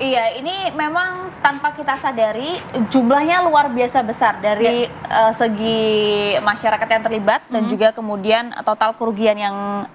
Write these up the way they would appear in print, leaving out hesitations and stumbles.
Iya, ini memang tanpa kita sadari jumlahnya luar biasa besar dari segi masyarakat yang terlibat dan juga kemudian total kerugian yang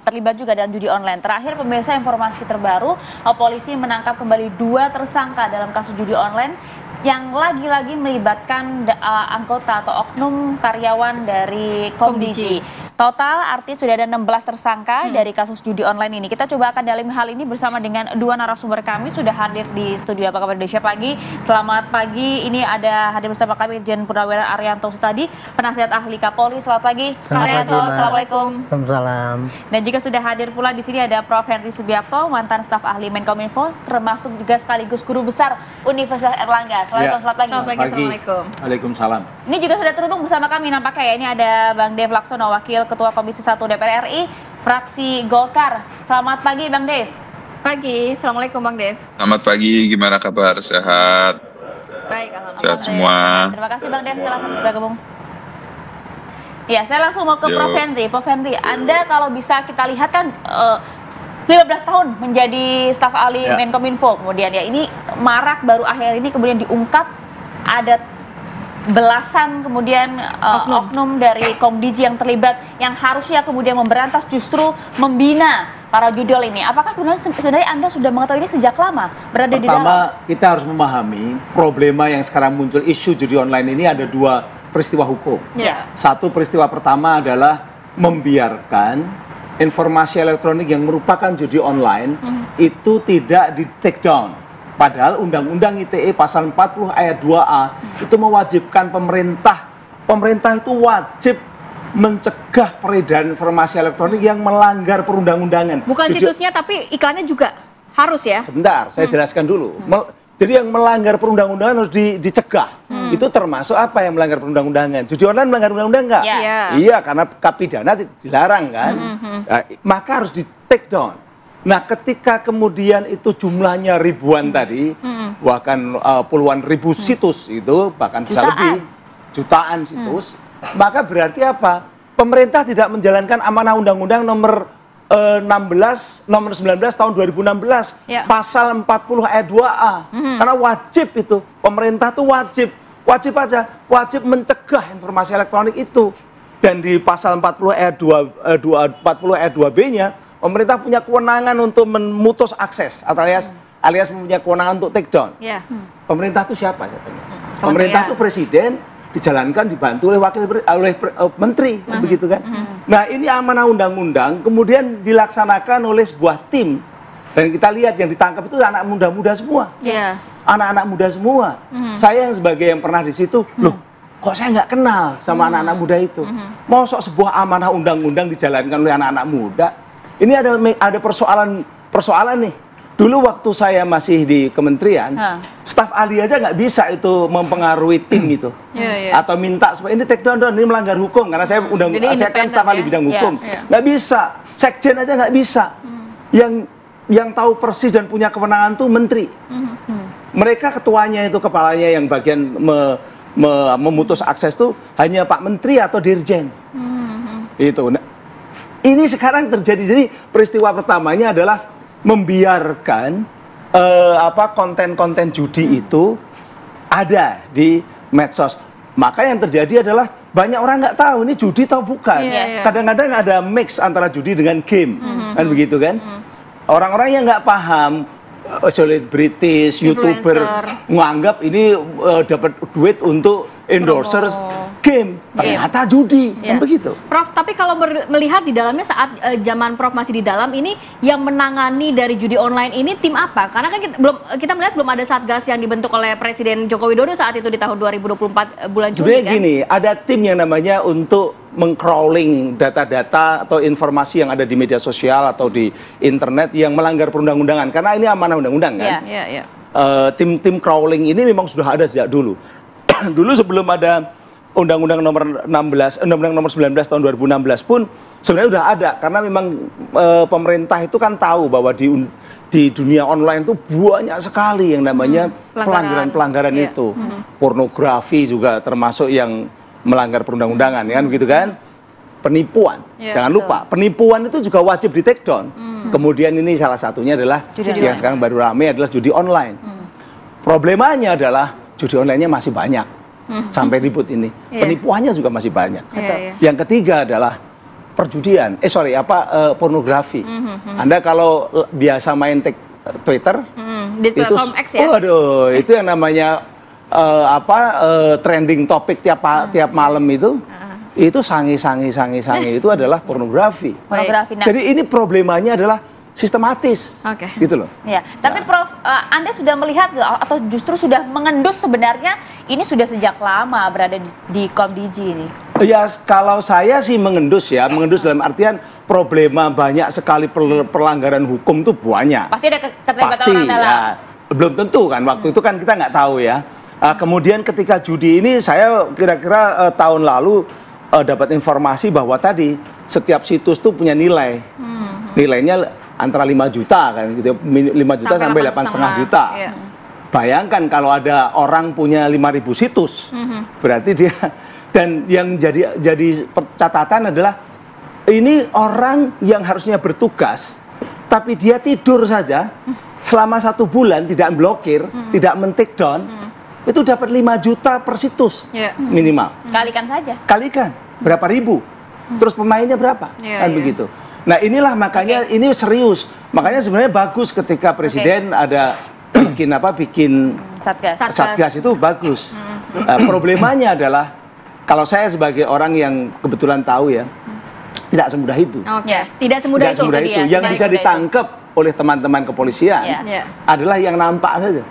terlibat juga dalam judi online. Terakhir pemirsa, informasi terbaru, polisi menangkap kembali 2 tersangka dalam kasus judi online yang lagi-lagi melibatkan anggota atau oknum karyawan dari Komdiji. Total artinya sudah ada 16 tersangka dari kasus judi online ini. Kita coba akan dalam hal ini bersama dengan 2 narasumber kami sudah hadir di studio Apa Kabar Indonesia Pagi. Selamat pagi, ini ada hadir bersama kami Irjen Purnawirawan Arianto Sutadi, penasihat ahli Kapolri. Selamat pagi, Pak Arianto. Assalamualaikum. Waalaikumsalam. Dan juga sudah hadir pula di sini ada Prof. Henry Subiakto, mantan staf ahli Menkominfo, termasuk juga sekaligus guru besar Universitas Erlangga. Assalamualaikum, selamat pagi. Selamat pagi. Assalamualaikum. Waalaikumsalam. Ini juga sudah terhubung bersama kami nampaknya ya. Ini ada Bang Dev Laksono, Wakil Ketua Komisi 1 DPR RI, fraksi Golkar. Selamat pagi Bang Dev. Pagi, Assalamualaikum Bang Dev. Selamat pagi, gimana kabar? Sehat? Baik, alhamdulillah. Sehat semua. Terima kasih Bang Dev telah bergabung. Ya, saya langsung mau ke Prof. Henry. Prof. Henry, Anda kalau bisa kita lihat kan 15 tahun menjadi staf ahli Menkominfo, kemudian ya ini marak baru akhir ini kemudian diungkap ada belasan kemudian oknum dari Komdiji yang terlibat yang harusnya kemudian memberantas justru membina para judol ini. Apakah sebenarnya Anda sudah mengetahui ini sejak lama berada di dalam? Pertama, kita harus memahami problema yang sekarang muncul isu judi online ini ada 2 peristiwa hukum. Satu peristiwa pertama adalah membiarkan informasi elektronik yang merupakan judi online itu tidak di take down. Padahal Undang-Undang ITE pasal 40 ayat 2A itu mewajibkan pemerintah itu wajib mencegah peredaran informasi elektronik yang melanggar perundang-undangan. Bukan situsnya tapi iklannya juga harus ya? Sebentar, saya jelaskan dulu. Jadi yang melanggar perundang-undangan harus dicegah. Itu termasuk apa yang melanggar perundang-undangan? Judi online melanggar undang-undang nggak? Iya, karena pidana dilarang kan. Nah, maka harus di take down. Nah, ketika kemudian itu jumlahnya ribuan tadi, bahkan puluhan ribu situs itu, bahkan bisa lebih, jutaan situs, maka berarti apa? Pemerintah tidak menjalankan amanah Undang-Undang nomor 19 tahun 2016, pasal 40 ayat 2A. Karena wajib itu, pemerintah tuh wajib aja mencegah informasi elektronik itu. Dan di pasal 40 ayat 2B-nya, pemerintah punya kewenangan untuk memutus akses alias mempunyai kewenangan untuk take down. Pemerintah itu siapa saya tanya? Pemerintah itu presiden, dijalankan dibantu oleh menteri, begitu kan? Nah, ini amanah undang-undang kemudian dilaksanakan oleh sebuah tim. Dan kita lihat yang ditangkap itu anak muda-muda semua. Anak-anak muda semua. Saya yang sebagai yang pernah di situ, loh, kok saya nggak kenal sama anak-anak muda itu? Mosok sebuah amanah undang-undang dijalankan oleh anak-anak muda? Ini ada persoalan nih. Dulu waktu saya masih di kementerian, staf ahli aja nggak bisa itu mempengaruhi tim itu, atau minta supaya ini take down, ini melanggar hukum karena saya saya kan staf ahli bidang hukum, nggak bisa. Sekjen aja nggak bisa. Yang tahu persis dan punya kewenangan tuh menteri. Mereka ketuanya itu kepalanya yang bagian memutus akses tuh hanya Pak Menteri atau Dirjen. Itu. Nah, ini sekarang terjadi. Jadi peristiwa pertamanya adalah membiarkan konten-konten judi itu ada di medsos. Maka yang terjadi adalah banyak orang nggak tahu ini judi atau bukan. Kadang-kadang ada mix antara judi dengan game, kan begitu kan? Orang-orang yang nggak paham, selebritis, YouTuber menganggap ini dapat duit untuk endorser game, ternyata judi, kan begitu. Prof, tapi kalau melihat di dalamnya saat zaman Prof masih di dalam ini, yang menangani dari judi online ini tim apa? Karena kan kita melihat belum ada satgas yang dibentuk oleh Presiden Joko Widodo saat itu di tahun 2024 bulan Juni. Sebenarnya gini, ada tim yang namanya untuk meng-crawling data-data atau informasi yang ada di media sosial atau di internet yang melanggar perundang-undangan. Karena ini amanah undang-undang kan. Tim crawling ini memang sudah ada sejak dulu. Dulu sebelum ada Undang-Undang nomor 19 tahun 2016 pun sebenarnya sudah ada, karena memang pemerintah itu kan tahu bahwa di dunia online itu banyak sekali yang namanya pelanggaran-pelanggaran itu. Pornografi juga termasuk yang melanggar perundang-undangan, kan begitu kan? Penipuan, jangan lupa penipuan itu juga wajib di take down. Kemudian ini salah satunya adalah Judi yang online. sekarang baru ramai adalah judi online. Problemanya adalah judi online-nya masih banyak sampai ribut ini. Penipuannya juga masih banyak. Yang ketiga adalah perjudian. Pornografi. Anda kalau biasa main Twitter Di itu, platform X ya? waduh, itu yang namanya trending topik tiap malam itu sange itu adalah pornografi. Pornografi. Nah, Jadi ini problemanya adalah sistematis, gitu loh. Ya, tapi Prof, Anda sudah melihat nggak, atau justru sudah mengendus sebenarnya ini sudah sejak lama berada di Komdiji ini? Ya, kalau saya sih mengendus dalam artian problema banyak sekali pelanggaran hukum tuh banyak. Pasti ada keterlibatan Pasti, orang dalam. ya. Belum tentu kan, waktu itu kan kita nggak tahu ya. Kemudian ketika judi ini saya kira-kira tahun lalu dapat informasi bahwa tadi setiap situs tuh punya nilai. Nilainya antara 5 juta kan gitu, 5 juta sampai 8,5 juta. Iya. Bayangkan kalau ada orang punya 5.000 situs, berarti dia, dan yang jadi catatan adalah ini orang yang harusnya bertugas, tapi dia tidur saja selama 1 bulan tidak blokir, tidak men-take down, itu dapat 5 juta per situs minimal. Kalikan saja. Kalikan berapa ribu, terus pemainnya berapa, kan begitu. Nah inilah makanya ini serius, makanya sebenarnya bagus ketika presiden ada bikin satgas itu bagus. Problemanya adalah kalau saya sebagai orang yang kebetulan tahu ya, tidak semudah itu. Tidak semudah itu. Yang bisa ditangkap oleh teman-teman kepolisian adalah yang nampak saja.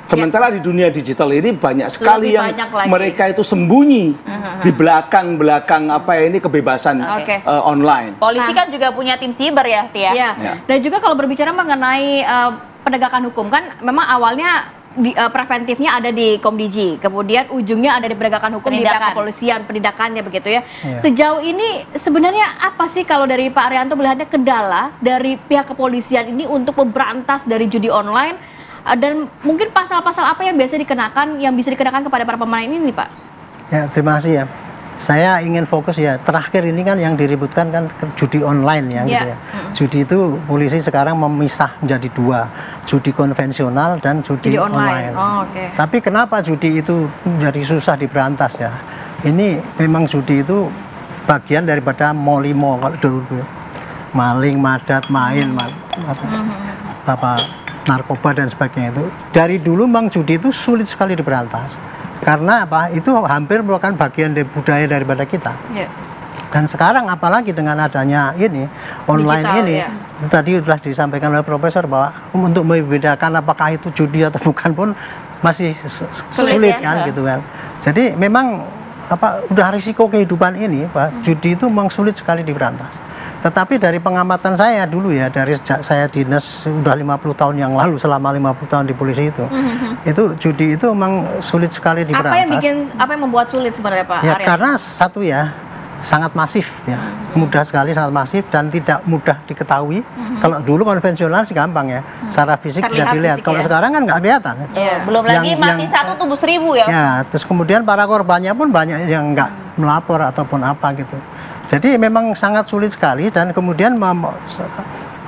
Sementara di dunia digital ini banyak sekali yang mereka itu sembunyi di belakang kebebasan online. Polisi kan juga punya tim siber ya, Tia. Dan juga kalau berbicara mengenai penegakan hukum kan memang awalnya preventifnya ada di Komdiji, kemudian ujungnya ada di penegakan hukum di pihak kepolisian, penindakannya begitu ya. Sejauh ini sebenarnya apa sih kalau dari Pak Arianto melihatnya kendala dari pihak kepolisian ini untuk memberantas dari judi online, dan mungkin pasal-pasal apa yang bisa dikenakan kepada para pemain ini, Pak? Ya, terima kasih ya. Saya ingin fokus ya, terakhir ini kan yang diributkan kan judi online ya, gitu ya. Judi itu polisi sekarang memisah menjadi 2, judi konvensional dan judi online. Tapi kenapa judi itu menjadi susah diberantas ya? Ini memang judi itu bagian daripada molimo kalau dulu, maling, madat, main, narkoba dan sebagainya itu. Dari dulu memang judi itu sulit sekali diberantas. Karena apa? Itu hampir merupakan bagian dari budaya daripada kita. Dan sekarang apalagi dengan adanya ini online digital, ini, tadi sudah disampaikan oleh Profesor bahwa untuk membedakan apakah itu judi atau bukan pun masih sulit kan, gitu kan. Jadi memang udah risiko kehidupan ini, Pak, judi itu memang sulit sekali diberantas. Tetapi dari pengamatan saya dulu ya, dari sejak saya dinas sudah 50 tahun yang lalu, selama 50 tahun di polisi itu judi itu memang sulit sekali diberantas. Apa yang membuat sulit sebenarnya, Pak Arianto? Karena satu ya, sangat masif ya, mudah sekali, sangat masif dan tidak mudah diketahui. Kalau dulu konvensional sih gampang ya, secara fisik bisa dilihat. Kalau sekarang kan nggak kelihatan. Belum lagi mati 1 tubuh 1000 ya. Ya, terus kemudian para korbannya pun banyak yang nggak melapor ataupun apa gitu. Jadi memang sangat sulit sekali, dan kemudian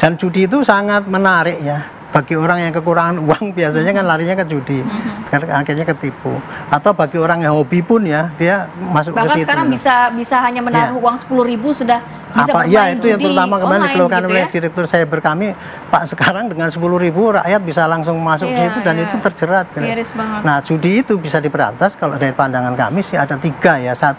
dan judi itu sangat menarik ya. Bagi orang yang kekurangan uang biasanya kan larinya ke judi, akhirnya ketipu. Atau bagi orang yang hobi pun ya, dia masuk ke situ. Bahkan sekarang bisa hanya menaruh uang 10.000 sudah bisa bermain itu yang terutama kemarin dikeluarkan gitu oleh direktur cyber kami, Pak, sekarang dengan 10.000 rakyat bisa langsung masuk ke situ dan itu terjerat. Nah, judi itu bisa diberantas kalau dari pandangan kami sih ada 3 ya. 1,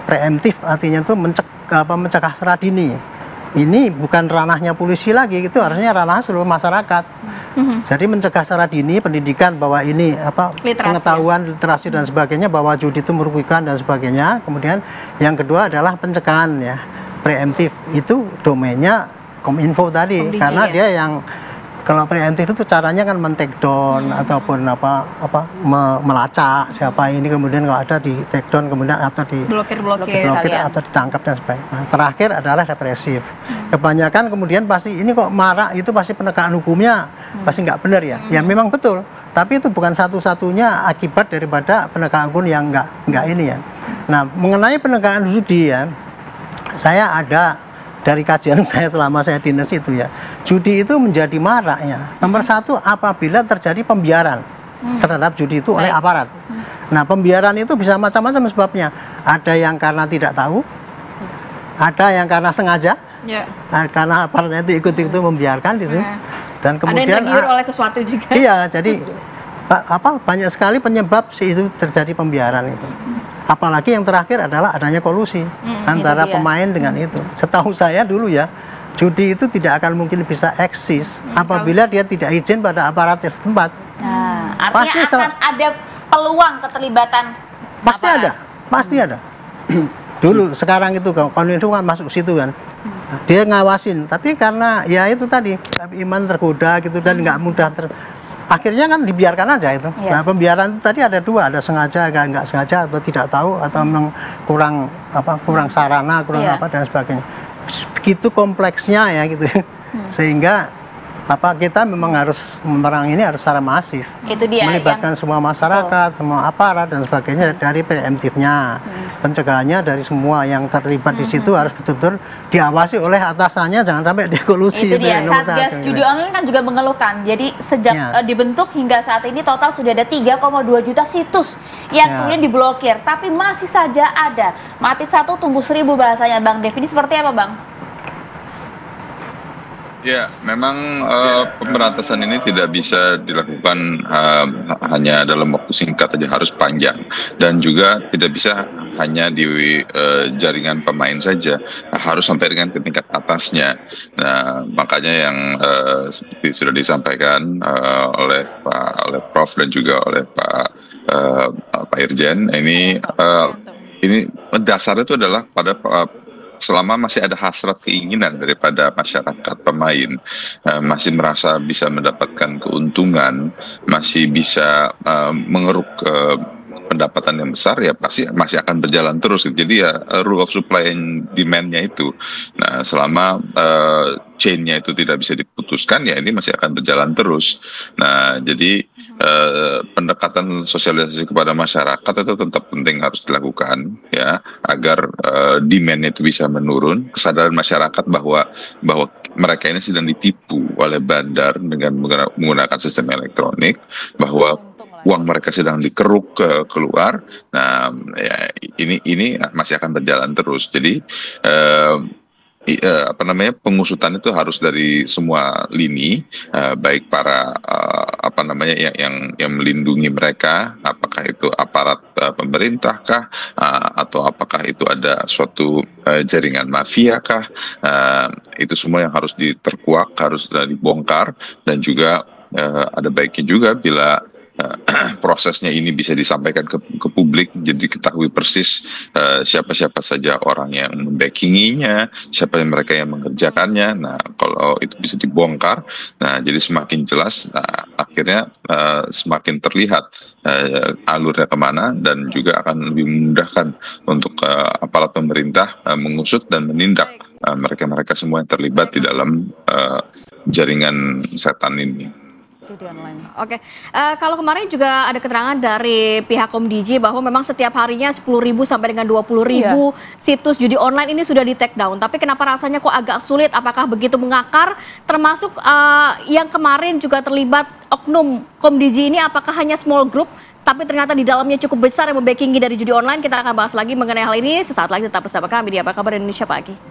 preemptif, artinya itu mencegah secara dini. Ini bukan ranahnya polisi lagi, itu harusnya ranah seluruh masyarakat. Jadi mencegah secara dini, pendidikan bahwa ini pengetahuan, literasi dan sebagainya, bahwa judi itu merugikan dan sebagainya. Kemudian yang kedua adalah pencegahan ya, preemptif, itu domainnya Kominfo tadi, karena dia yang kalau preemptif itu caranya kan men-take down ataupun melacak siapa ini, kemudian kalau ada di take down, kemudian atau di blokir atau ditangkap dan sebagainya. Nah, terakhir adalah represif. Kebanyakan kemudian pasti ini kok marak, itu pasti penegakan hukumnya pasti nggak benar ya. Ya memang betul, tapi itu bukan satu-satunya akibat daripada penegakan hukum yang nggak ini ya. Nah, mengenai penegakan judi ya, saya ada dari kajian saya selama saya dinas itu ya, judi itu menjadi marak ya. Nomor satu, apabila terjadi pembiaran terhadap judi itu oleh aparat. Nah, pembiaran itu bisa macam-macam sebabnya. Ada yang karena tidak tahu, ada yang karena sengaja, karena aparatnya itu ikut-ikut membiarkan gitu. Dan kemudian ada yang tergiur oleh sesuatu juga. Iya, jadi banyak sekali penyebab itu terjadi pembiaran itu. Apalagi yang terakhir adalah adanya kolusi antara pemain dengan itu. Setahu saya dulu ya, judi itu tidak akan mungkin bisa eksis apabila dia tidak izin pada aparat setempat. Nah, artinya akan ada peluang keterlibatan. Pasti ada, pasti ada. Dulu, sekarang itu Kominfo kan masuk situ kan, dia ngawasin. Tapi karena ya itu tadi iman tergoda gitu dan nggak mudah akhirnya kan dibiarkan aja itu. Nah, pembiaran itu tadi ada dua, ada sengaja, nggak sengaja, atau tidak tahu, atau memang kurang sarana, kurang apa dan sebagainya. Begitu kompleksnya ya gitu, sehingga kita memang harus memerangi ini harus secara masif. Itu dia, melibatkan semua masyarakat, semua aparat dan sebagainya dari preemptifnya, pencegahannya dari semua yang terlibat di situ harus betul-betul diawasi oleh atasannya, jangan sampai dikolusi. Itu dia, Satgas Judi Online kan juga mengeluhkan. Jadi sejak dibentuk hingga saat ini total sudah ada 3,2 juta situs yang kemudian diblokir, tapi masih saja ada. Mati satu tumbuh 1000 bahasanya Bang Dev. Ini seperti apa Bang? Ya, memang pemberantasan ini tidak bisa dilakukan hanya dalam waktu singkat saja, harus panjang. Dan juga tidak bisa hanya di jaringan pemain saja, harus sampai dengan ke tingkat atasnya. Nah, makanya yang seperti sudah disampaikan oleh Prof dan juga oleh Pak Irjen, ini dasarnya itu adalah pada selama masih ada hasrat keinginan daripada masyarakat pemain, masih merasa bisa mendapatkan keuntungan, masih bisa mengeruk pendapatan yang besar, ya pasti masih akan berjalan terus. Jadi ya rule of supply and demand-nya itu. Nah, selama chain-nya itu tidak bisa diputuskan, ya ini masih akan berjalan terus. Nah, jadi pendekatan sosialisasi kepada masyarakat itu tetap penting harus dilakukan, ya, agar demand itu bisa menurun, kesadaran masyarakat bahwa mereka ini sedang ditipu oleh bandar dengan menggunakan sistem elektronik, bahwa uang mereka sedang dikeruk keluar. Nah, ya, ini masih akan berjalan terus. Jadi pengusutan itu harus dari semua lini, baik para yang melindungi mereka, apakah itu aparat pemerintah kah, atau apakah itu ada suatu jaringan mafia kah, itu semua yang harus diterkuak, harus dibongkar, dan juga ada baiknya juga bila prosesnya ini bisa disampaikan ke publik, jadi diketahui persis siapa-siapa saja orang yang membackinginya, siapa yang mereka yang mengerjakannya. Nah, kalau itu bisa dibongkar, nah jadi semakin jelas, akhirnya semakin terlihat alurnya kemana, dan juga akan lebih memudahkan untuk aparat pemerintah mengusut dan menindak mereka-mereka semua yang terlibat di dalam jaringan setan ini. Oke, kalau kemarin juga ada keterangan dari pihak Komdiji bahwa memang setiap harinya 10.000 sampai dengan 20.000 situs judi online ini sudah di take down. Tapi kenapa rasanya kok agak sulit? Apakah begitu mengakar? Termasuk yang kemarin juga terlibat oknum Komdiji ini, apakah hanya small group? Tapi ternyata di dalamnya cukup besar yang membackingi dari judi online. Kita akan bahas lagi mengenai hal ini sesaat lagi. Tetap bersama kami di Apa Kabar Indonesia Pagi.